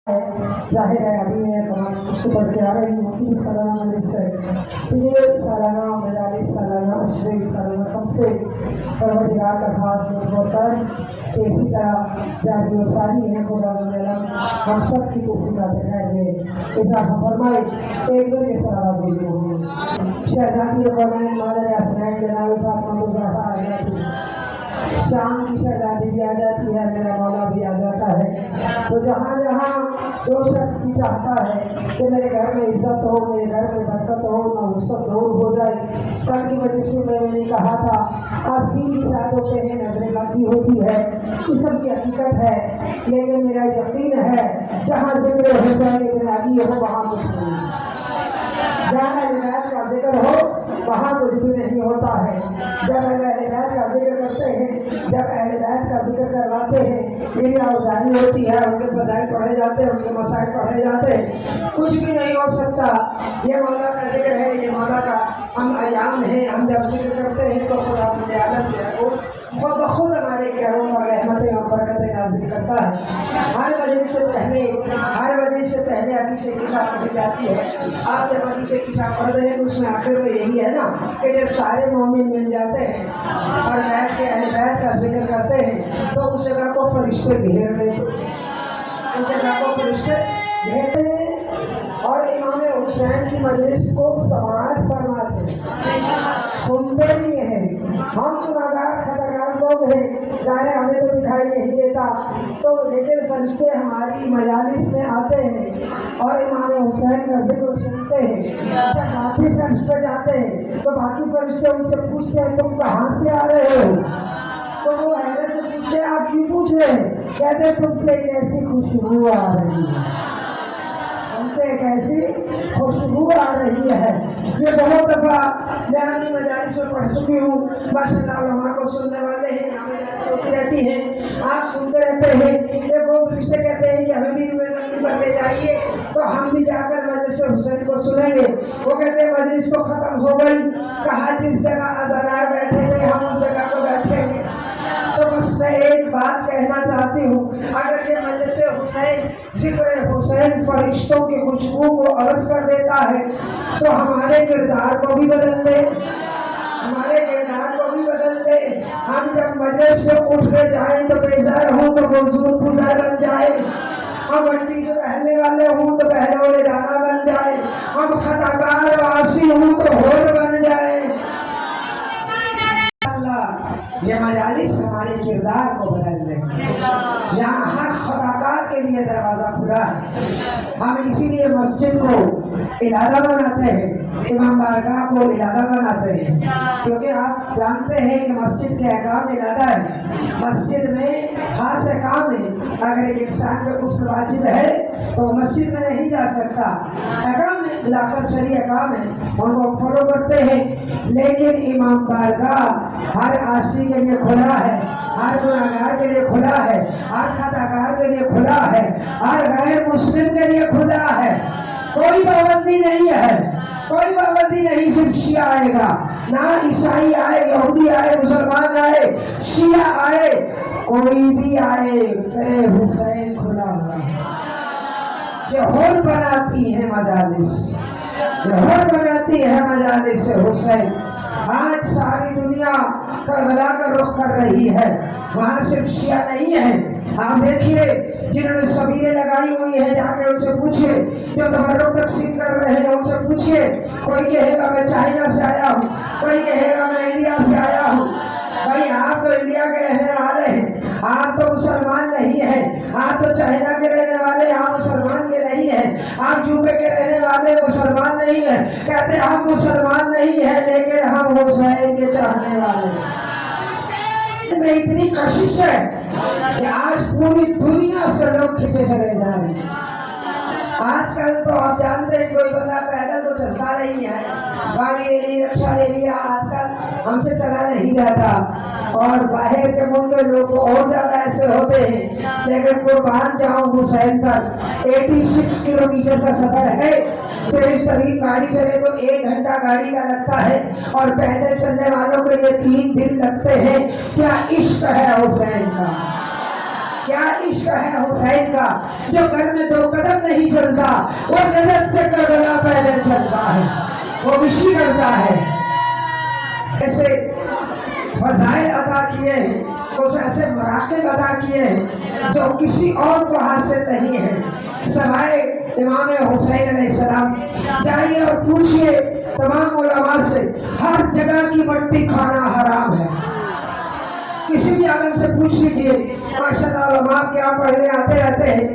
ظاہر ہے ابھی میں اس سے پڑھ کے آ رہی ہوں کہ سالانہ مجلس سے یہ سالانہ مجالس سالانہ عشرے سالانہ کم سے پروردگار کا خاص ملک ہوتا ہے کہ اسی طرح جاری و ساری ہے خدا العالم ہم سب کی توفیق خیر میں اضافہ فرمائے ایک دو کے سلام دے ہوں شہزادی قرآن مادر حسنین جناب فاطمہ الزہرا آ جاتی شام کی شہزادی بھی آ جاتی ہے میرا مولا بھی آ جاتا ہے تو جہاں جہاں جو شخص بھی چاہتا ہے کہ میرے گھر میں عزت ہو میرے گھر میں برکت ہو نحوست دور ہو جائے کل کی مجلس میں نے کہا تھا آستین کی ساتھوں پہ ہے نظر بندی ہوتی ہے یہ سب کی حقیقت ہے لیکن میرا یقین ہے جہاں ذکر حسین ابن علی ہو وہاں کچھ نہیں جہاں اہل بیت کا ذکر ہو وہاں کچھ بھی نہیں ہوتا ہے جب اہل بیت کا ذکر کرتے ہیں جب اہل بیت کا ذکر کرواتے ہیں میری آوزانی ہوتی ہے ان کے فضائل پڑھے جاتے ہیں ان کے مسائل پڑھے جاتے ہیں کچھ بھی نہیں ہو سکتا یہ مولا کا ذکر ہے یہ مولا کا ہم ایام ہیں ہم جب ذکر کرتے ہیں تو خدا اپنے عالم جو ہے وہ بخود ہمارے گھروں اور رحمتیں اور برکتیں نازل کرتا ہے ہر مجلس سے پہلے حدیث قصہ پڑھی جاتی ہے آپ جب حدیث قصہ پڑھتے ہیں تو اس میں آخر میں یہی ہے نا کہ جب سارے مومن مل جاتے ہیں اور بیٹھ کے اہل بیت کا ذکر کرتے ہیں تو اس جگہ کو فرشتے گھیر لیتے اس جگہ کو فرشتے گھیرتے ہیں اور امام حسین کی مجلس کو سماعت فرماتے سنتے بھی ہیں ہم گناہگار خطاکار لوگ ہیں ظاہر ہمیں تو دکھائی نہیں دیتا تو لیکن فرشتے ہماری مجالس میں آتے ہیں اور امام حسین کا ذکر سنتے ہیں جب باقی فرش پہ جاتے ہیں تو باقی فرشتے ان سے پوچھتے ہیں تم کہاں سے آ رہے ہو تو وہ اہل سے پوچھتے آپ کیوں پوچھ رہے ہیں کہتے تم سے ایک ایسی خوشبو آ رہی ہے ان سے ایک ایسی خوشبو آ رہی ہے یہ بہت دفعہ میں اپنی مجالس میں پڑھ چکی ہوں ماشاء اللہ علماء کو سننے والے ہیں یہاں مجالس ہوتی رہتی ہیں آپ سنتے رہتے ہیں کہ وہ رشتے کہتے ہیں کہ ہمیں بھی زمین پر لے جائیے تو ہم بھی جا کر مجلس حسین کو سنیں گے وہ کہتے ہیں مجلس تو ختم ہو گئی کہا جس جگہ ازرار بیٹھے تھے ہم اس جگہ کو بیٹھیں گے تو بس میں ایک بات کہنا چاہتی ہوں اگر یہ مجلس حسین ذکر حسین فرشتوں کی خوشبو کو عرض کر دیتا ہے تو ہمارے کردار کو بھی بدل دے ہم جب مجلس سے اٹھ کے جائیں تو بیزار ہوں تو موضوع گزار بن جائے ہم منڈی سے پہننے والے ہوں تو بہلول دانا بن جائے ہم خطاکار و عاصی ہوں تو ہور بن جائے یہ مجالس ہمارے کردار کو بدل دیں یہاں ہر خطاکار کے لیے دروازہ کھلا ہے ہم اسی لیے مسجد کو ارادہ بناتے ہیں امام بارگاہ کو ارادہ بناتے ہیں کیونکہ آپ جانتے ہیں کہ مسجد کے احکام ارادہ ہے مسجد میں خاص احکام ہے اگر ایک انسان پہ کچھ واجب ہے تو مسجد میں نہیں جا سکتا احکام ہے بلاخر شرعی احکام ہے ان کو فالو کرتے ہیں لیکن امام بارگاہ ہر عاصی کے لیے کھلا ہے ہر گناہگار کے لیے کھلا ہے ہر خطاکار کے لیے کھلا ہے ہر غیر مسلم کے لیے کھلا ہے کوئی پابندی نہیں ہے کوئی پابندی نہیں صرف شیعہ آئے گا نہ عیسائی آئے یہودی آئے مسلمان آئے شیعہ آئے کوئی بھی آئے میرے حسین کھلا ہوا یہ ہور بناتی ہے مجالس حسین آج ساری دنیا کربلا کا رخ کر رہی ہے وہاں صرف شیعہ نہیں ہے آپ دیکھیے جنہوں نے صبیریں لگائی ہوئی ہیں جا کے ان سے پوچھئے جو تبرک تقسیم کر رہے ہیں ان سے پوچھئے کوئی کہے گا میں چائنا سے آیا ہوں کوئی کہے گا میں انڈیا سے آیا ہوں بھائی آپ تو انڈیا کے رہنے والے ہیں آپ تو مسلمان نہیں ہیں آپ تو چائنا کے رہنے والے آپ مسلمان کے نہیں ہیں آپ یوکے کے رہنے والے مسلمان نہیں ہیں کہتے ہم مسلمان نہیں ہیں لیکن ہم حسین کے چاہنے والے ہیں میں اتنی کشش ہے کہ آج پوری دنیا سے لوگ کھینچے چلے جا رہے ہیں آج کل تو آپ جانتے ہیں کوئی بندہ پیدل تو چلتا نہیں ہے گاڑی لے لی رکشہ لے لیا آج کل ہم سے چلا نہیں جاتا اور باہر کے ملک کے لوگ تو اور زیادہ ایسے ہوتے ہیں لیکن قربان جاؤں حسین پر 86 کلومیٹر کا سفر ہے تیز ترین گاڑی چلے تو 1 گھنٹہ گاڑی کا لگتا ہے اور پیدل چلنے والوں کے لیے 3 دن لگتے ہیں کیا عشق ہے حسین کا کیا عشق ہے حسین کا جو گھر میں 2 قدم نہیں چلتا، وہ نجد سے کربلا پیدل چلتا ہے، وہ مشی کرتا ہے۔ ایسے فضائل عطا کیے ہیں، اس ایسے مراقب عطا کیے ہیں جو کسی اور کو حاصل نہیں ہے سوائے امام حسین علیہ السلام۔ جائیے اور پوچھئے تمام علماء سے، ہر جگہ کی مٹی کھانا حرام ہے۔ کسی بھی عالم سے پوچھ لیجئے، ماشاءاللہ علماء آپ کے یہاں پڑھنے آتے رہتے ہیں،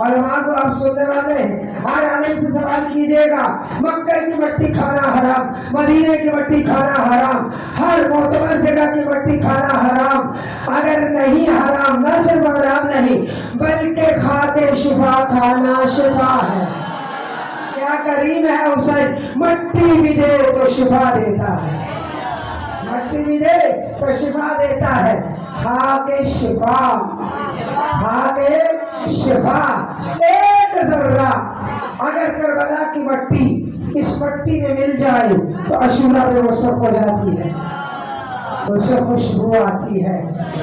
علماء کو آپ سننے والے ہیں، ہر عالم سے سوال کیجئے گا، مکہ کی مٹی کھانا حرام، مدینے کی مٹی کھانا حرام، ہر معتبر جگہ کی مٹی کھانا حرام۔ اگر نہیں حرام، نہ صرف حرام نہیں بلکہ خاک شفا کھانا شفا ہے۔ کیا کریم ہے حسین، مٹی بھی دے تو شفا دیتا ہے، مٹی بھی دے تو شفا دیتا ہے۔ خاک شفا، خاک شفا، ایک ذرہ اگر کربلا کی مٹی اس مٹی میں مل جائے تو عاشورہ میں وہ سب ہو جاتی ہے، اس سے خوشبو آتی ہے۔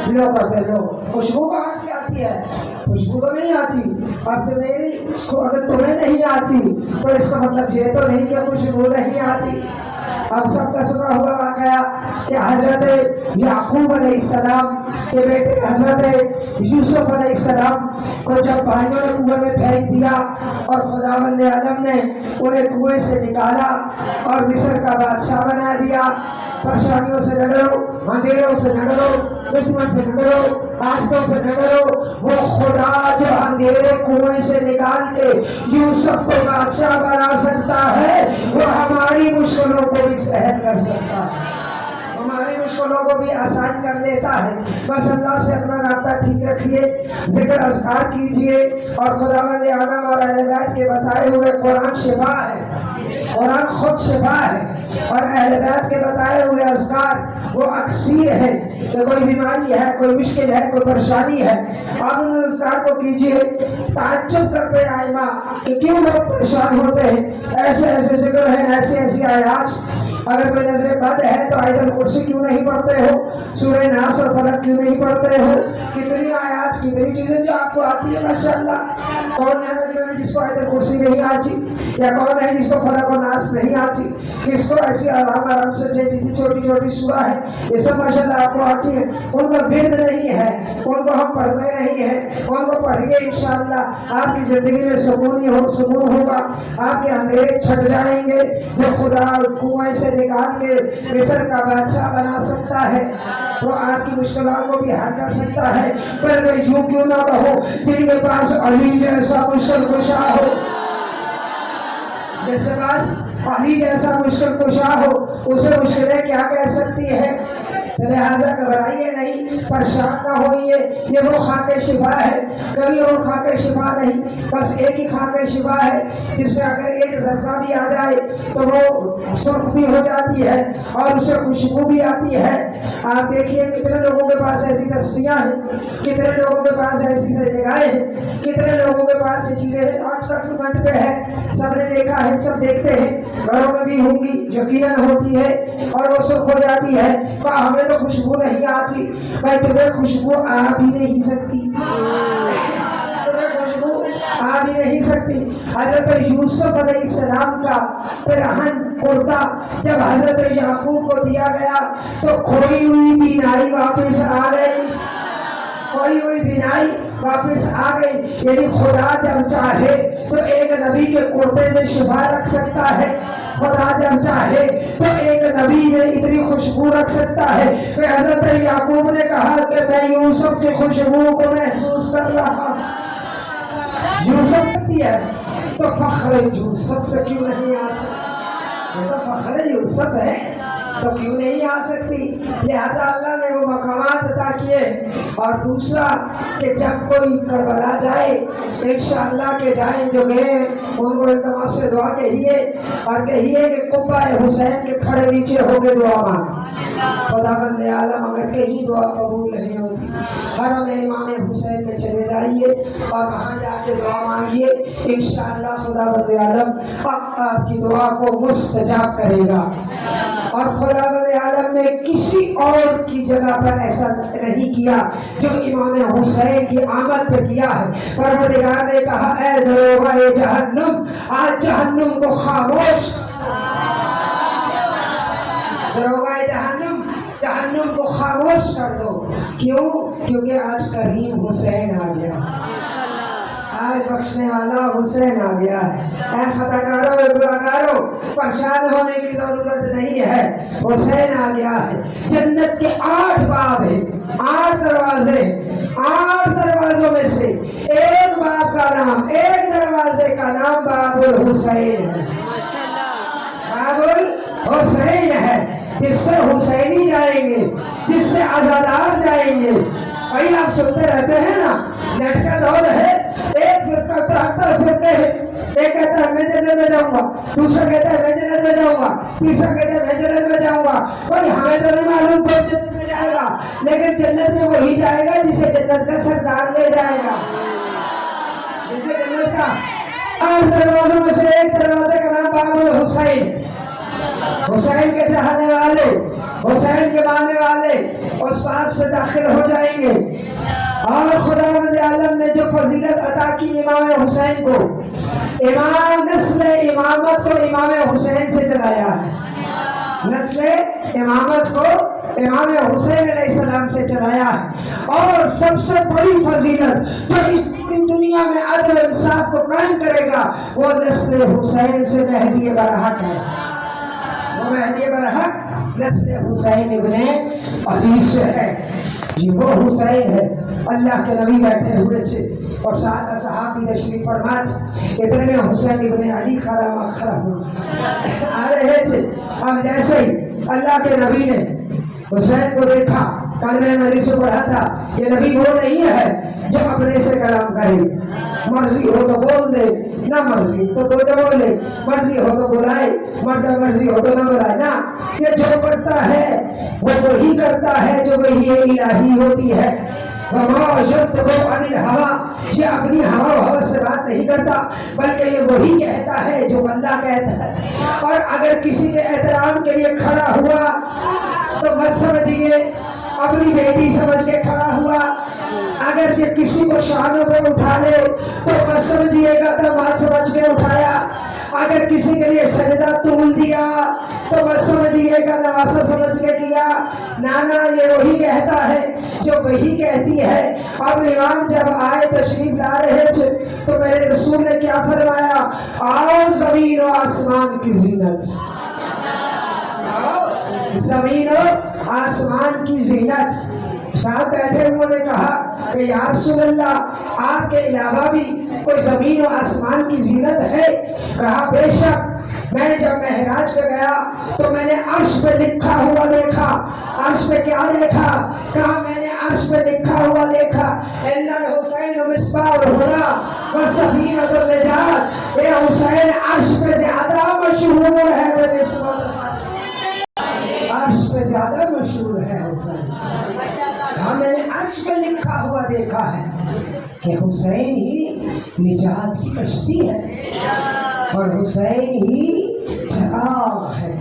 لوگ کہتے ہیں، لوگ خوشبو کہاں سے آتی ہے؟ خوشبو تو نہیں آتی۔ اب تو میری اگر تمہیں نہیں آتی تو اس کا مطلب یہ تو نہیں کہ خوشبو نہیں آتی۔ اب سب کا سنا ہوا واقعہ کہ حضرت یعقوب علیہ السلام کے بیٹے حضرت یوسف علیہ السلام کو جب بھائیوں نے کنویں میں پھینک دیا اور خداوند عالم نے انہیں کنویں سے نکالا اور مصر کا بادشاہ بنا دیا۔ پریشانیوں سے نہ ڈرو، اندھیروں سے نہ ڈرو، دشمن سے نہ ڈرو، آفتوں سے نہ ڈرو۔ وہ خدا جو اندھیرے کنویں سے نکال کے یوسف کو بادشاہ بنا سکتا ہے، وہ ہماری مشکلوں کو بھی سہل کر سکتا ہے، ہماری مشکلوں کو بھی آسان کر دیتا ہے۔ بس اللہ سے اپنا رابطہ ٹھیک رکھیے، ذکر اذکار کیجئے، اور خداوند عالم اور اہل بیت کے بتائے ہوئے قرآن شفا ہے، قرآن خود شفا ہے، اور اہل بیت کے بتائے ہوئے اذکار وہ اکسیر ہے۔ کہ کوئی بیماری ہے، کوئی مشکل ہے، کوئی پریشانی ہے، آپ ان اذکار کو کیجئے۔ تعجب کرتے ہیں ائمہ کہ کیوں لوگ پریشان ہوتے ہیں، ایسے ایسے ذکر ہیں، ایسی ایسی آیات۔ اگر کوئی نظر بد ہے تو آیت الکرسی کیوں نہیں پڑھتے ہو، سورہ ناس اور فلق کیوں نہیں پڑھتے ہو؟ کتنی آیات، کتنی چیزیں جو آپ کو آتی ہے ماشاءاللہ۔ کون ہے جس کو آیت الکرسی نہیں آتی، یا کون ہے جس کو فلق و ناس نہیں آتی، کس کو ایسی آرام آرام سے جتنی چھوٹی چھوٹی سورہ ہے یہ سب ماشاءاللہ آپ کو آتی ہے۔ ان کا ورد نہیں ہے، ان کو ہم پڑھتے نہیں ہیں، ان کو پڑھ کے انشاءاللہ آپ کی زندگی میں سکون ہوگا، آپ کے اندھیرے چھٹ جائیں گے۔ جو خدا کنویں سے نکال کے مصر کا بادشاہ بنا سکتا ہے وہ آپ کی مشکلات کو بھی حل کر سکتا ہے۔ بلکہ یوں کیوں نہ کہو، جن کے پاس علی جیسا مشکل کشا ہو، جس کے پاس علی جیسا مشکل کشا ہو، اسے مشکلیں کیا کہہ سکتی ہے؟ لہذا گھبرائیے نہیں، پریشان نہ ہوئیے، یہ وہ خاک شفا ہے، کبھی اور خاک شفا نہیں، بس ایک ہی خاک شفا ہے جس میں اگر ایک ذرہ بھی آ جائے تو وہ سرخ بھی ہو جاتی ہے اور اس سے خوشبو بھی آتی ہے۔ آپ دیکھیے کتنے لوگوں کے پاس ایسی تسبیحاں ہیں، کتنے لوگوں کے پاس ایسی نگاہیں ہیں، کتنے لوگوں کے پاس یہ چیزیں ہیں۔ آج تک منٹ پہ ہے، سب نے دیکھا ہے، سب دیکھتے ہیں، گھروں میں بھی ہوں گی، یقیناً ہوتی ہے اور وہ سرخ ہو جاتی ہے۔ ہمیں تو خوشبو نہیں آتی، بھائی تمہیں خوشبو آ بھی نہیں سکتی، تمہیں خوشبو آ بھی نہیں سکتی۔ حضرت یوسف علیہ السلام کا پیرہن کرتا جب حضرت یعقوب کو دیا گیا تو کھوئی ہوئی بینائی واپس آ گئی، کھوئی ہوئی بینائی واپس آ گئی۔ یعنی خدا جب چاہے تو ایک نبی کے کرتے میں شفا رکھ سکتا ہے، خدا جب چاہے تو ایک نبی میں اتنی خوشبو رکھ سکتا ہے کہ حضرت یعقوب نے کہا کہ میں یوسف کی خوشبو کو محسوس کر رہا ہوں۔ یوسف کہتی ہے تو فخر یوسف سے کیوں نہیں آ سکتی؟ یہ تو فخر یوسف ہے تو کیوں نہیں آ سکتی؟ لہذا اللہ نے وہ مقامات عطا کیے۔ اور دوسرا کہ جب کوئی کربلا جائے، انشاءاللہ کہ جائیں جو گئے ان کو التماس سے دعا کہیے اور کہیے کہ قبہ حسین کے کھڑے نیچے ہو کے دعا مانگے۔ خداوند عالم اگر کہیں دعا قبول نہیں ہوتی، حرم امام حسین میں چلے جائیے اور وہاں جا کے دعا مانگیے، انشاءاللہ خداوند عالم آپ کی دعا کو مستجاب کرے گا۔ اور خداوند عالم نے کسی اور کی جگہ پر ایسا نہیں کیا جو امام حسین کی آمد پہ کیا ہے۔ پروردگار نے کہا اے دروغہ جہنم، آج جہنم کو خاموش، دروغہ جہنم، جہنم کو خاموش کر دو۔ کیوں؟ کیونکہ آج کریم حسین آ گیا، آج بخشنے والا حسین آ گیا ہے۔ اے خطا کارو، اے گناہ گارو، پریشان ہونے کی ضرورت نہیں ہے، حسین آ گیا ہے۔ جنت کے 8 باب ہیں، 8 دروازے، 8 دروازوں میں سے ایک باب کا نام، ایک دروازے کا نام باب الحسین ہے، باب الحسین ہے، جس سے حسینی جائیں گے، جس سے عزادار جائیں گے۔ وہی آپ سنتے رہتے ہیں نا، نیٹ کا دور ہے، ایک فرقہ 73 فرقے ہیں، ایک کہتا ہے میں جنت میں جاؤں گا، دوسرا کہتا ہے میں جنت میں جاؤں گا، تیسرا کہتا ہے میں جنت میں جاؤں گا۔ بھائی ہمیں تو نہیں معلوم کون جنت میں جائے گا، لیکن جنت میں وہی جائے گا جسے جنت کا سردار لے جائے گا، جسے جنت کا 8 دروازوں میں سے ایک دروازے کا نام باب الحسین۔ حسین کے چاہنے والے، حسین کے ماننے والے اس باب سے داخل ہو جائیں گے۔ اور خداوند عالم نے جو فضیلت عطا کی امام حسین کو، امام نسل امامت کو امام حسین سے چلایا ہے، نسل امامت کو امام حسین علیہ السلام سے چلایا ہے۔ اور سب سے بڑی فضیلت جو اس پوری دنیا میں عدل و انصاف کو قائم کرے گا وہ نسل حسین سے مہدی برحق ہے، وہ مہدی برحق نسل حسین ابن علی سے ہے۔ یہ وہ حسین ہے، اللہ کے نبی بیٹھے ہوئے تھے اور ساتھ اصحاب بھی تشریف فرما تھے، اتنے میں حسین ابن علی خرامہ خرام آ رہے تھے۔ اب جیسے ہی اللہ کے نبی نے حسین کو دیکھا، کل میں مری سے پڑھا تھا یہ نبی وہ نہیں ہے جو اپنے سے کلام کرے، مرضی ہو تو بول دے، نہ مرضی تو کوئی نہ بولے، مرضی ہو تو بلائے، مرضی ہو تو نہ بلائے، نہ یہ جو کرتا ہے وہ وہی کرتا ہے جو وہی الہی ہوتی ہے۔ وَمَا يَنطِقُ عَنِ الْهَوَىٰ، یہ اپنی ہوا و ہوس سے بات نہیں کرتا بلکہ یہ وہی کہتا ہے جو اللہ کہتا ہے۔ اور اگر کسی کے احترام کے لیے کھڑا ہوا تو مت سمجھیے اپنی بیٹی سمجھ کے کھڑا ہوا، اگر یہ کسی کو شانوں پہ اٹھا لے تو مت سمجھیے گا داماد سمجھ کے اٹھایا، اگر کسی کے لیے سجدہ تول دیا تو مت سمجھیے گا نواسہ سمجھ کے کیا، نانا یہ وہی کہتا ہے جو وہی کہتی ہے۔ اب امام جب آئے تشریف لا رہے تھے تو میرے رسول نے کیا فرمایا، آؤ زمین و آسمان کی زینت، زمین و آسمان کی زینت۔ ساتھ بیٹھے انہوں نے کہا کہ یا رسول اللہ آپ کے علاوہ بھی کوئی زمین و آسمان کی زینت ہے؟ کہا بے شک، میں جب معراج پہ گیا تو میں نے عرش پہ لکھا ہوا دیکھا۔ عرش پہ کیا دیکھا؟ کہا میں نے عرش پہ لکھا ہوا دیکھا، ان الحسین مصباح الہدی و سفینۃ النجات۔ یہ حسین عرش پہ زیادہ مشہور ہے بنسبت، عرش پہ زیادہ مشہور ہے حسین۔ ہاں میں نے عرش پہ لکھا ہوا دیکھا ہے کہ حسین ہی نجات کی کشتی ہے اور حسین ہی چراغ ہے۔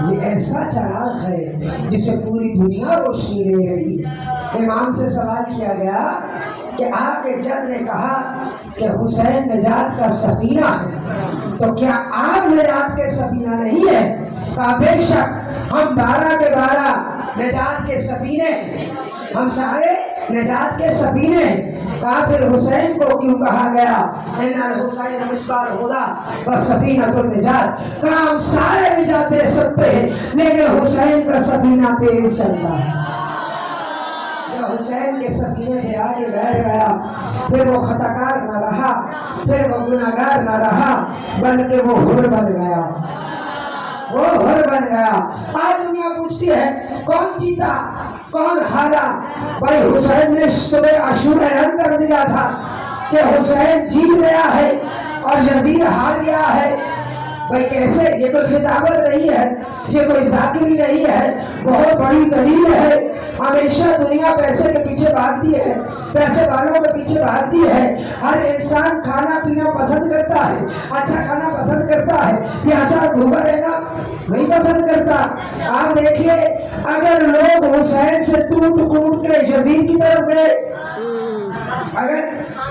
یہ ایسا چراغ ہے جسے پوری دنیا روشنی دے رہی ہے۔ امام سے سوال کیا گیا کہ آپ کے جد نے کہا کہ حسین نجات کا سفینہ ہے، تو کیا آپ نجات کے سفینہ نہیں ہے؟ کہا بے شک ہم 12 کے 12 نجات کے سفینے، ہم سارے نجات کے سفینے۔ کہا پھر حسین کو کیوں کہا گیا ان الحسین مصباح الہدی و سفینۃ النجات؟ کہا ہم سارے نجات دے سکتے ہیں لیکن حسین کا سفینہ تیز چلتا ہے۔ جو حسین کے سفینے پہ آگے بیٹھ گیا پھر وہ خطا کار نہ رہا، پھر وہ گناہگار نہ رہا، بلکہ وہ حر بن گیا، وہ حر بن گیا۔ آج دنیا پوچھتی ہے کون جیتا کون ہارا؟ بھائی حسین نے صبح عاشور اعلان کر دیا تھا کہ حسین جیت گیا ہے اور یزید ہار گیا ہے۔ بھائی کیسے؟ یہ کوئی خطابت نہیں ہے، یہ کوئی ذاکری نہیں ہے، بہت بڑی دلیل ہے۔ ہمیشہ دنیا پیسے کے پیچھے بھاگتی ہے، پیسے والوں کے پیچھے بھاگتی ہے۔ ہر انسان کھانا پینا پسند کرتا ہے، اچھا کھانا پسند کرتا ہے، پیاسا بھوکا رہنا نہیں پسند کرتا۔ آپ دیکھیے اگر لوگ حسین سے ٹوٹ کے یزید کی طرف گئے، اگر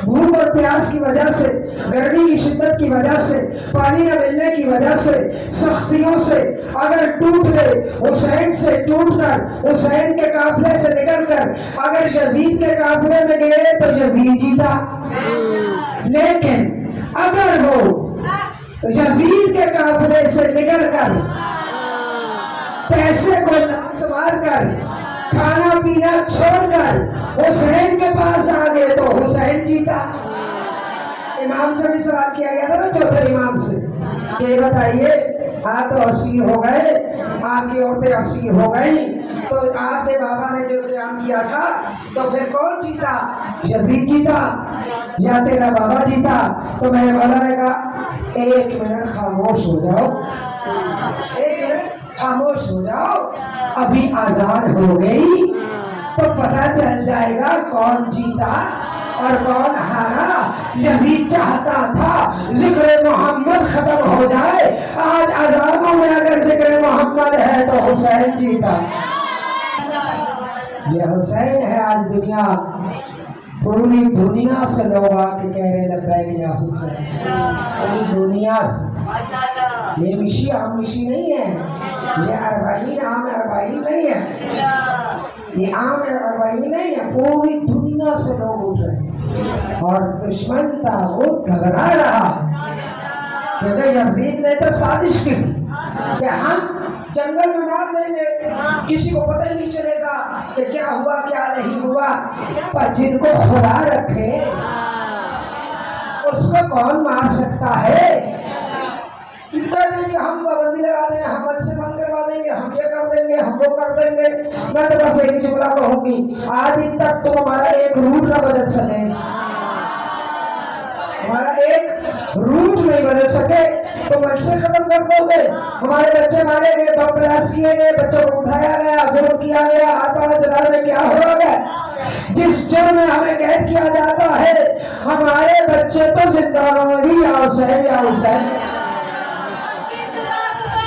بھوک اور پیاس کی وجہ سے، گرمی کی شدت کی وجہ سے، پانی نہ ملنے کی وجہ سے، سختیوں سے اگر ٹوٹ گئے، حسین سے ٹوٹ کر، حسین کے قافلے سے نکل کر اگر یزید کے قافلے میں گئے تو یزید جیتا۔ لیکن اگر وہ یزید کے قافلے سے نکل کر پیسے کو لات مار کر، کھانا پینا چھوڑ کر حسین کے پاس آ گئے تو حسین جیتا۔ امام سے بھی سوال کیا گیا تھا نا، چوتھے امام سے، کہ بتائیے آپ تو اسیر ہو گئے، آپ کی عورتیں اسیر ہو گئی، تو آپ کے بابا نے جو قیام کیا تھا تو پھر کون جیتا؟ یزید جیتا یا تیرا بابا جیتا؟ تو میرے مولا نے کہا ایک منٹ خاموش ہو جاؤ، ایک منٹ خاموش ہو جاؤ، ابھی آزان ہو گئی تو پتہ چل جائے گا کون جیتا اور کون ہارا۔ یزید چاہتا تھا ذکر محمد ختم ہو جائے، آج اذانوں میں اگر ذکر محمد ہے تو حسین جیتا۔ یہ حسین ہے۔ آج دنیا، پوری دنیا سے لوگ آ کے کہہ رہے لبیک یا حسین، پوری دنیا سے۔ یہ مشی عام مشی نہیں ہے، یہ اربعین عام اربعین نہیں ہے، یہ عام اربعین نہیں ہے، پوری دنیا سے لوگ اٹھ رہے ہیں اور دشمن طاغوت گھبرا رہا ہے، کیونکہ یزید نے تو سازش کی تھی کہ ہم جنگل میں مار دیں گے، کسی کو پتہ ہی نہیں چلے گا کہ کیا ہوا کیا نہیں ہوا، پر جن کو خدا رکھے اس کو کون مار سکتا ہے؟ ہم پابندی لگا دیں، ہم من سے بند کروا دیں گے، ہم یہ کر دیں گے، ہم وہ کر دیں گے۔ میں تو بس ایک جملہ کہوں گی، آج دن تک تم ہمارا ایک روٹ نہ بدل سکے، ہمارا ایک روٹ نہیں بدل سکے تو من سے ختم کر دو گے۔ ہمارے بچے مارے گئے، بم بلاسٹ کیے گئے، بچوں کو اٹھایا گیا، ظلم کیا گیا، آر پار جلال میں کیا ہو رہا ہے، جس جرم میں ہمیں قید کیا جاتا ہے، ہمارے بچے تو زندانوں میں بھی یا حسین یا حسین۔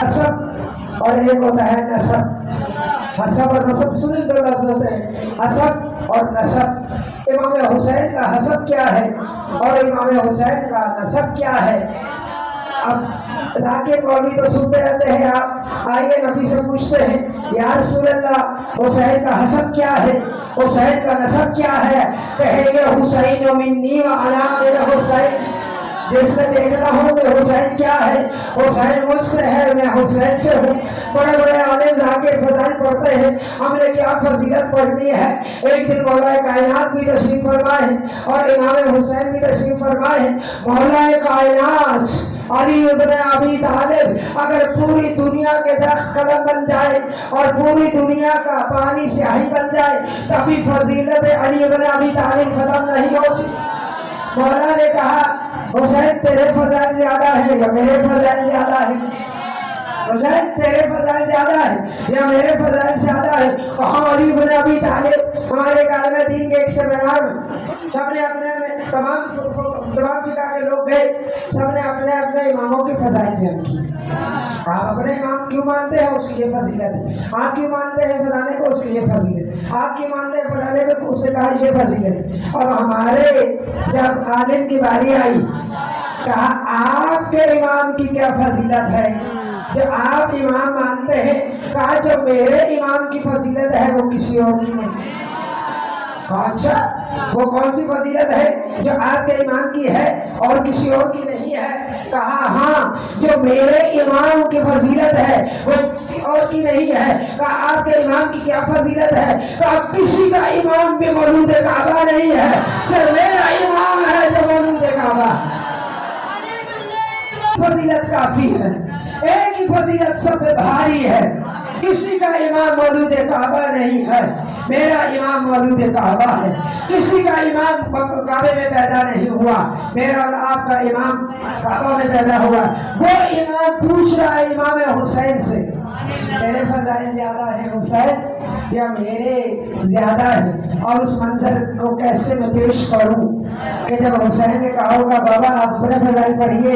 حسب اور ایک ہوتا ہے نسب، حسب اور نسب سنیں دو لفظ ہوتے ہیں، حسب اور نسب۔ امام حسین کا حسب کیا ہے اور امام حسین کا نسب کیا ہے؟ اب ذاکر مولوی تو سنتے رہتے ہیں، آپ آئیے نبی سے پوچھتے ہیں یا رسول اللہ حسین کا حسب کیا ہے، حسین کا نسب کیا ہے؟ کہیں گے حسین منی و انا من حسین۔ جس نے دیکھنا ہو کہ حسین کیا ہے، حسین مجھ سے ہے، میں حسین سے ہوں۔ بڑے بڑے عالم ذاکر فضائل پڑھتے ہیں، ہم نے کیا فضیلت پڑھنی ہے۔ ایک دن مولا کائنات بھی تشریف فرمائے اور امام حسین بھی تشریف فرمائے۔ مولا کائنات علی ابن ابی طالب اگر پوری دنیا کے درخت قلم بن جائے اور پوری دنیا کا پانی سیاہی بن جائے تبھی فضیلت علی ابن ابی طالب ختم نہیں ہوتی۔ مولا نے کہا حسین تیرے فضائل زیادہ ہیں یا میرے فضائل زیادہ ہیں؟ حسین تیرے فضائل زیادہ ہیں یا میرے فضائل زیادہ ہیں؟ کہاں علی بن ابی طالب؟ ہمارے عالم دین کے ایک سیمینار میں سب نے اپنے تمام فقہ کے لوگ گئے، سب نے اپنے اپنے اماموں کی فضائل بیان کی۔ آپ اپنے امام کیوں مانتے ہیں؟ اس کی یہ فضیلت ہے۔ آپ کیوں مانتے ہیں فلانے کو؟ اس کی یہ فضیلت۔ آپ کیوں مانتے ہیں فلانے کو؟ اس سے کہا یہ فضیلت۔ اور ہمارے جب عالم کی باری آئی کہا آپ کے امام کی کیا فضیلت ہے جو آپ امام مانتے ہیں؟ کہا جو میرے امام کی فضیلت ہے وہ کسی اور کی نہیں۔ اچھا وہ کون سی فضیلت ہے جو آپ کے امام کی ہے اور کسی اور کی نہیں ہے؟ کہا ہاں جو میرے امام کی فضیلت ہے وہ کسی اور کی نہیں ہے۔ کہا آپ کے امام کی کیا فضیلت ہے؟ کہا کسی کا امام بھی مولود کعبہ نہیں ہے، صرف میرا امام ہے جو مولود کعبہ ہے۔ فضیلت کافی ہے، ایک ہی فضیلت سب پہ بھاری ہے، کسی کا امام مولود کعبہ نہیں ہے۔ میرا امام مولود کعبہ ہے. کسی کا امام کعبے میں پیدا نہیں ہوا، میرا اور آپ کا امام کعبہ میں پیدا ہوا. وہ امام پوچھ رہا ہے امام حسین سے، تیرے فضائل زیادہ ہیں حسین یا میرے زیادہ ہیں؟ اور اس منظر کو کیسے میں پیش کروں کہ جب حسین نے کہا ہوگا بابا آپ اپنے فضائل پڑھیے،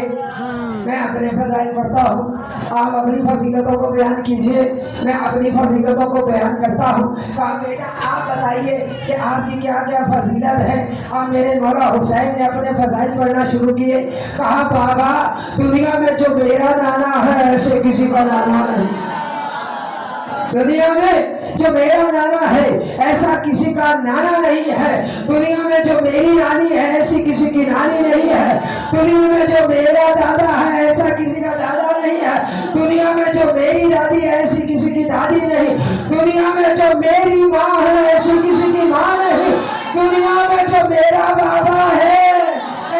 میں اپنے فضائل پڑھتا ہوں، آپ اپنی فضیلتوں کو بیان کیجئے، میں اپنی فضیلتوں کو بیان کرتا ہوں. کہا بیٹا آپ بتائیے کہ آپ کی کیا کیا فضیلت ہے. اور میرے مولا حسین نے اپنے فضائل پڑھنا شروع کیے. کہا بابا دنیا میں جو میرا نانا ہے ایسے کسی کا نانا نہیں. دنیا میں جو میرا نانا ہے ایسا کسی کا نانا نہیں ہے. دنیا میں جو میری نانی ہے ایسی کسی کی نانی نہیں ہے. دنیا میں جو میرا دادا ہے ایسا کسی کا دادا نہیں ہے. دنیا میں جو میری دادی ہے ایسی کسی کی دادی نہیں. دنیا میں جو میری ماں ہے ایسی کسی کی ماں نہیں. دنیا میں جو میرا بابا ہے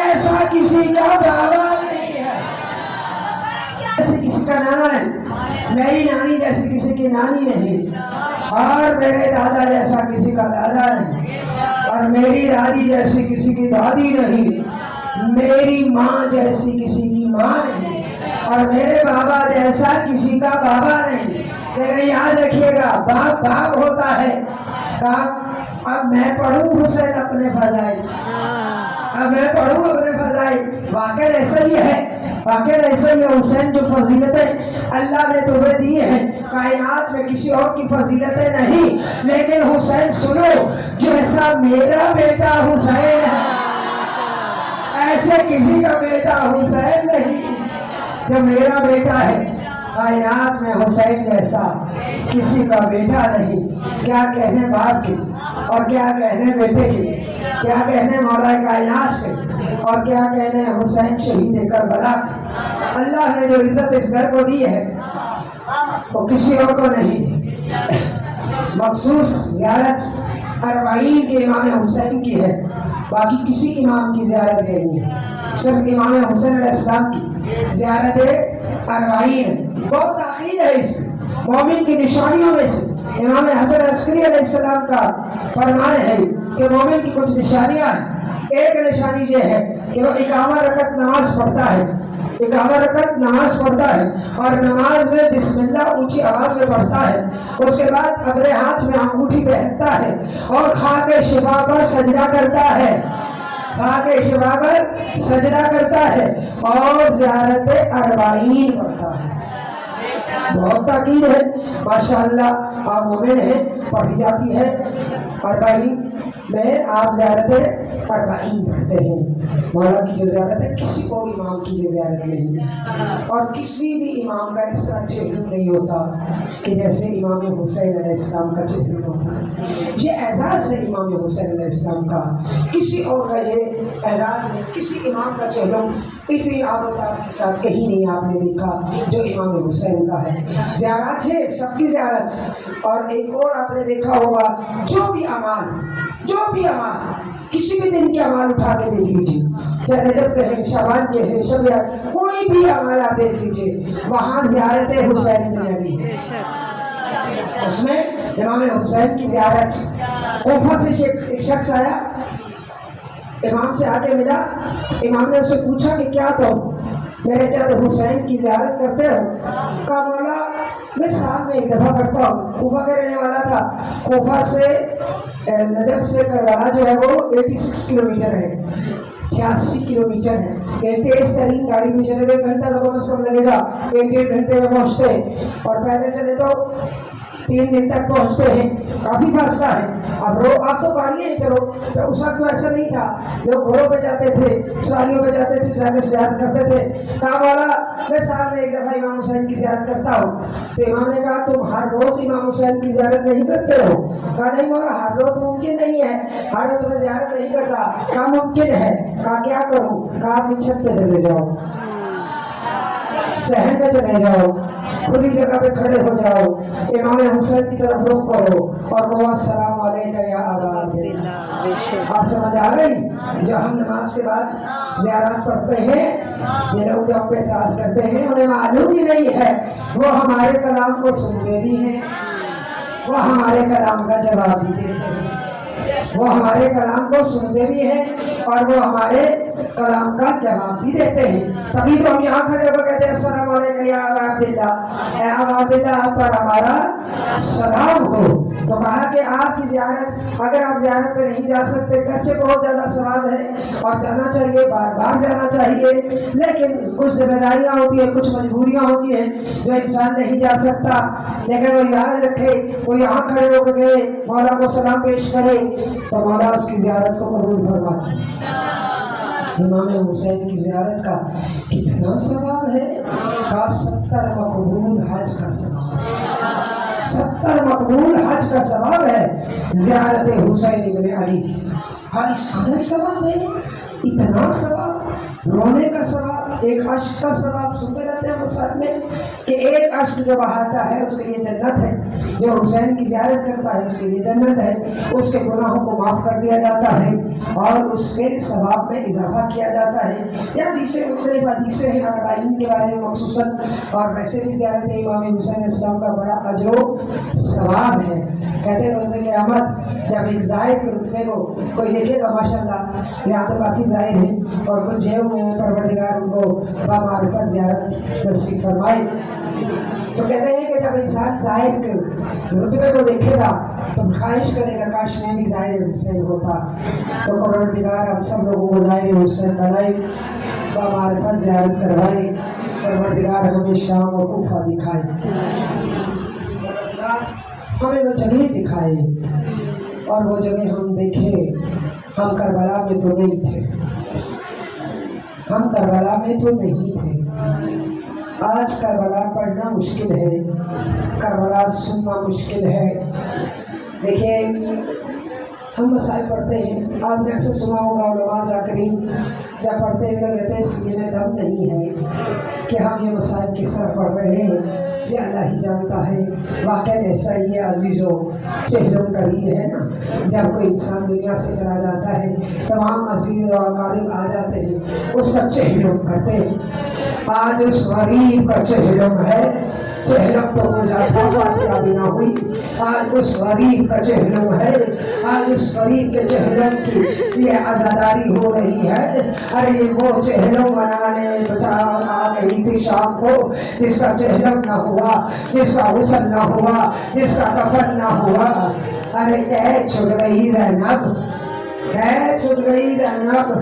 ایسا کسی کا بابا نہیں ہے. ایسے کسی کا نانا نہیں. میری نانی جیسی کسی کی نانی نہیں، اور میرے دادا جیسا کسی کا دادا نہیں، اور میری دادی جیسی کسی کی دادی نہیں، میری ماں جیسی کسی کی ماں نہیں، اور میرے بابا جیسا کسی کا بابا نہیں. لیکن یاد رکھیے گا باپ باپ ہوتا ہے. اب میں پڑھوں حسین اپنے فضائل، اب میں پڑھوں اپنے فضائل. واقعی ایسا ہی ہے، واقعی ایسا ہی ہے. حسین جو فضیلتیں اللہ نے تمہیں دی ہیں کائنات میں کسی اور کی فضیلتیں نہیں. لیکن حسین سنو، جیسا میرا بیٹا حسین ہے ایسے کسی کا بیٹا حسین نہیں. جو میرا بیٹا ہے کائنات میں حسین جیسا کسی کا بیٹا نہیں. کیا کہنے باپ کی اور کیا کہنے بیٹے کی، کیا کہنے مولا کائنات کے اور کیا کہنے حسین شہید کربلا. اللہ نے جو عزت اس گھر کو دی ہے وہ کسی اور کو نہیں. مخصوص زیارت اربعین کے امام حسین کی ہے، باقی کسی امام کی زیارت نہیں ہے. صرف امام حسین علیہ السلام کی زیارت اربعین. بہت تاخیر ہے اس مومن کی نشانیوں میں سے. امام حسن عسکری علیہ السلام کا فرمان ہے کہ مومن کی کچھ نشانیاں ہیں. ایک نشانی یہ ہے کہ وہ اقامہ رکعت نماز پڑھتا ہے، اقامہ رکعت نماز پڑھتا ہے اور نماز میں بسم اللہ اونچی آواز میں پڑھتا ہے. اس کے بعد اپنے ہاتھ میں انگوٹھی پہنتا ہے اور خاک شفا پر سجدہ کرتا ہے، خاک شفا پر سجدہ کرتا ہے اور زیارت اربعین پڑھتا ہے. بہت تاکید ہے. ماشاءاللہ آپ مومن ہیں، پڑھی جاتی ہے اربعین میں. آپ زیارت اربعین پڑھتے ہیں. مولا کی جو زیارت ہے کسی اور امام کی یہ زیارت نہیں ہے، اور کسی بھی امام کا اس طرح چہرہ نہیں ہوتا کہ جیسے امام حسین علیہ السلام کا چہرہ ہوتا ہے. یہ اعزاز ہے امام حسین علیہ السلام کا، کسی اور کا یہ اعزاز نہیں. کسی امام کا چہرہ اتنی آبادات کے ساتھ کہیں نہیں آپ نے دیکھا جو امام حسین کا ہے. زیارت ہے سب کی زیارت. اور ایک اور آپ نے دیکھا ہوگا جو بھی اعمال کسی بھی دن کے اعمال اٹھا کے دیکھ لیجیے، چاہے رجب کے ہیں، شعبان کے ہیں، شب کوئی بھی اعمال آپ دیکھ لیجیے، وہاں زیارت حسین میں آئی ہے. اس میں امام حسین کی زیارت. کوفہ سے ایک شخص آیا، امام سے آ کے ملا. امام نے اس سے پوچھا کہ کیا تم میرے جد حسین کی زیارت کرتے ہو؟ کہا مولا میں سال میں ایک دفعہ کرتا ہوں. کوفہ کا رہنے والا تھا. کوفہ سے نجف سے کربلا جو ہے وہ 86 کلومیٹر ہے، 86 کلومیٹر ہے. تیز ترین گاڑی میں چلے تو گھنٹہ تو کم از کم لگے گا، 1-1.5 گھنٹے میں پہنچتے ہیں، اور پیدل چلے تو 3 دن تک پہنچتے ہیں. کافی فاصلہ ہے. اب تو گاڑیاں ہی چلو، اس وقت تو ایسا نہیں تھا. لوگ گھوڑوں پہ جاتے تھے، سواریوں پہ جاتے تھے، جا کے زیارت کرتے تھے. کہا مولا میں سال میں ایک دفعہ امام حسین کی زیارت کرتا ہوں. تو امام نے کہا تم ہر روز امام حسین کی زیارت نہیں کرتے ہو؟ کہا نہیں مولا ہر روز ممکن نہیں ہے، ہر روز میں زیارت نہیں کرتا. کہا ممکن ہے. کہا کیا کروں؟ کہا اپنی چھت پہ چلے جاؤ، صحن میں چلے جاؤ، کھلی جگہ پہ کھڑے ہو جاؤ، امام حسین کی طرف رخ کرو اور کہو السلام علیکم یا ابا عبداللہ. آپ سمجھ آ گئی؟ جو ہم نماز کے بعد زیارت پڑھتے ہیں، یہ لوگ جو ہم پہ اعتراض کرتے ہیں انہیں معلوم ہی نہیں ہے وہ ہمارے کلام کو سنتے بھی ہیں وہ ہمارے کلام کا جواب بھی دیتے ہیں، وہ ہمارے کلام کو سنتے بھی ہیں اور وہ ہمارے کلام کا جواب بھی دیتے ہیں۔ تبھی تو ہم یہاں کھڑے ہو کر کہتے ہیں السلام علیکم یا ابا عبداللہ، اے ابا عبداللہ آپ پر ہمارا سلام ہو۔ تو کہا کہ آپ کی زیارت، اگر آپ زیارت پہ نہیں جا سکتے، گرچہ بہت زیادہ ثواب ہے اور جانا چاہیے، بار بار جانا چاہیے، لیکن کچھ ذمہ داریاں ہوتی ہیں، کچھ مجبوریاں ہوتی ہیں جو انسان نہیں جا سکتا، لیکن وہ یاد رکھے وہ یہاں کھڑے ہو کے گئے مولا کو سلام پیش کرے تو مولا اس کی زیارت کو قبول فرماتے ہیں۔ امام حسین کی زیارت کا کتنا ثواب ہے، کا 70 مقبول حج کا ثواب ہے، 70 مقبول حج کا ثواب ہے زیارت حسین ابن علی کی۔ اور اس قدر ثواب ہے، اتنا ثواب، رونے کا ثواب، ایک اشک کا ثواب۔ سنتے رہتے ہیں مسجد میں کہ ایک اشک جو بہاتا ہے اس کے لیے جنت ہے، جو حسین کی زیارت کرتا ہے اس کے لیے جنت ہے، اس کے گناہوں کو معاف کر دیا جاتا ہے اور اس کے ثواب میں اضافہ کیا جاتا ہے۔ یہ حدیثیں مختلف حدیثیں ہیں اربعین کے بارے میں مخصوصاً، اور ویسے بھی زیارت امام حسین علیہ السلام کا بڑا اجر و ثواب ہے۔ کہتے ہیں روز قیامت جب ایک زائر کے رتبے کو کوئی دیکھے گا، ماشاءاللہ یہاں تو کافی زائر ہیں اور کچھ جے ہوئے ہیں، پروردگار ان کو بامعرفت زیارت نصیب فرمائے، تو کہتے ہیں کہ جب انسان زائر کے رتبے کو دیکھے گا تو خواہش کرے گا کاش میں بھی ظاہر حسین ہوتا۔ تو پروردگار ہم سب لوگوں کو ظاہر حسین بنائے، بامعرفت زیارت کروائے، پروردگار ہمیں شام اور کوفہ دکھائے، ہمیں وہ جگہ دکھائے اور وہ جگہ ہم دیکھیں۔ ہم کربلا میں تو نہیں تھے، ہم کربلا میں تو نہیں تھے۔ آج کربلا پڑھنا مشکل ہے، کربلا سننا مشکل ہے۔ دیکھیے ہم مسائل پڑھتے ہیں، آپ نے اکثر سنا ہوگا علماء ذاکرین جب پڑھتے ہیں تو کہتے ہیں سینے میں دم نہیں ہے کہ ہم یہ مسائل کس طرح پڑھ رہے ہیں، یہ اللہ ہی جانتا ہے۔ واقعہ ایسا ہی ہے عزیزو، چہلم قریب ہے نا، جب کوئی انسان دنیا سے چلا جاتا ہے تمام عزیز و اقارب آ جاتے ہیں، اس کا چہلم کرتے ہیں۔ آج اس غریب کا چہلم ہے، چہلم تو ہو جاتا فاتحہ بھی نہ ہوئی، آج اس غریب کا چہلم ہے، آج اس غریب کے چہلم کی یہ عزاداری ہو رہی ہے۔ ارے وہ چہلم منانے آ گئی تھی شام کو جس کا چہلم نہ ہوا، جس کا غسل نہ ہوا، جس کا کفن نہ ہوا۔ ارے قید چھٹ گئی زینب، قید چھٹ گئی زینب۔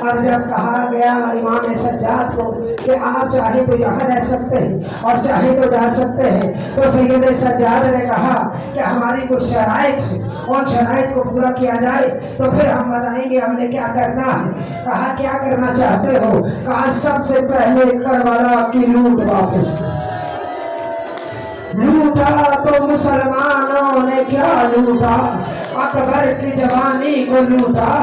اب جب کہا گیا امام سجاد کو کہ آپ چاہیں تو یہاں رہ سکتے ہیں اور چاہیں تو جا سکتے ہیں، تو سید سجاد نے کہا کہ ہماری کچھ شرائط ہے، اور شرائط کو پورا کیا جائے تو پھر ہم بتائیں گے ہم نے کیا کرنا ہے۔ کہا کیا کرنا چاہتے ہو؟ کہا سب سے پہلے کربلا کی لوٹ واپس لوٹا تو مسلمانوں نے کیا لوٹا، اکبر کی جوانی کو لوٹا،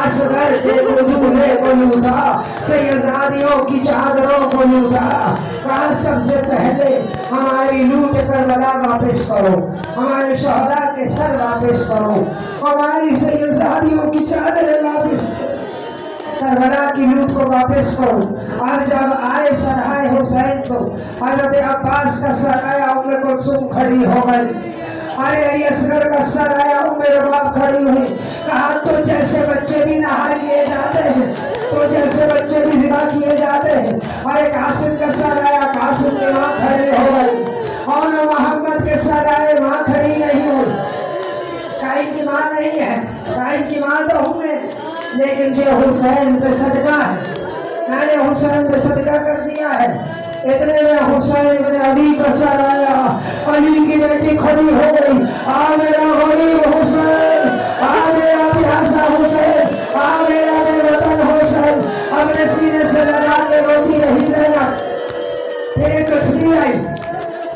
اصغر کے دولہے کو لوٹا، سیدزادیوں کی چادروں کو لوٹا۔ کہا سب سے پہلے ہماری لوٹ کربلا واپس کرو، ہمارے شہداء کے سر واپس کرو، ہماری سیدزادیوں کی چادریں واپس کرو، کربلا کی لوٹ کو واپس کرو۔ اور جب آئے سرائے حسین تو حضرت عباس کا سرائے ام کلثوم کھڑی ہو گئی، ارے علی اصغر کا سرائے ام رباب کھڑی ہوئی۔ کہا تو جیسے بچے بھی نہا کیے جاتے ہیں، تو جیسے بچے بھی ذبح کیے جاتے ہیں، ارے قاسم کا سرائے قاسم کی ماں کھڑی ہو گئی، اور محمد کے سرائے ماں کھڑی نہیں ہوئی۔ قائم کی ماں نہیں ہے، قائم کی ماں تو ہوں میں، لیکن جو حسین پہ صدقہ ہے، میں نے حسین پہ صدقہ کر دیا ہے۔ اتنے میں حسین بن علی کا سر آیا، علی کی بیٹی کھڑی ہو گئی، آ میرا غریب حسین، آ میرا پیاسا حسین، آ میرا بے وطن حسین، اپنے سینے سے لگا کے روتی رہی زینب۔ پھر ایک گٹھلی آئی،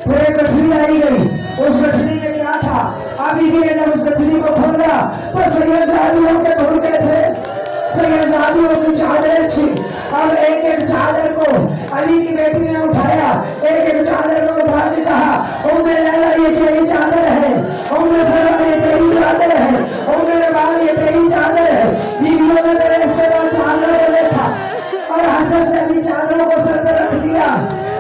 پھر ایک گٹھلی آئی گئی، اس گٹھلی میں کیا تھا؟ ابھی بھی جب اس گٹھلی کو کھولا تو سیدزادیوں کے ڈھونڈے تھے، سیدزادیوں کی چادریں تھی۔ اب ایک ایک چادر کو علی کی بیٹی نے اٹھایا، ایک ایک چادر کو اٹھا کے کہا ام لیلا یہ تیری چادر ہے، ام فرح یہ تیری چادر ہے، ام رباب یہ تیری چادر ہے۔ بیویوں نے میرے سوا چادروں کو دیکھا اور حسن سے اپنی چادروں کو سر پہ رکھ دیا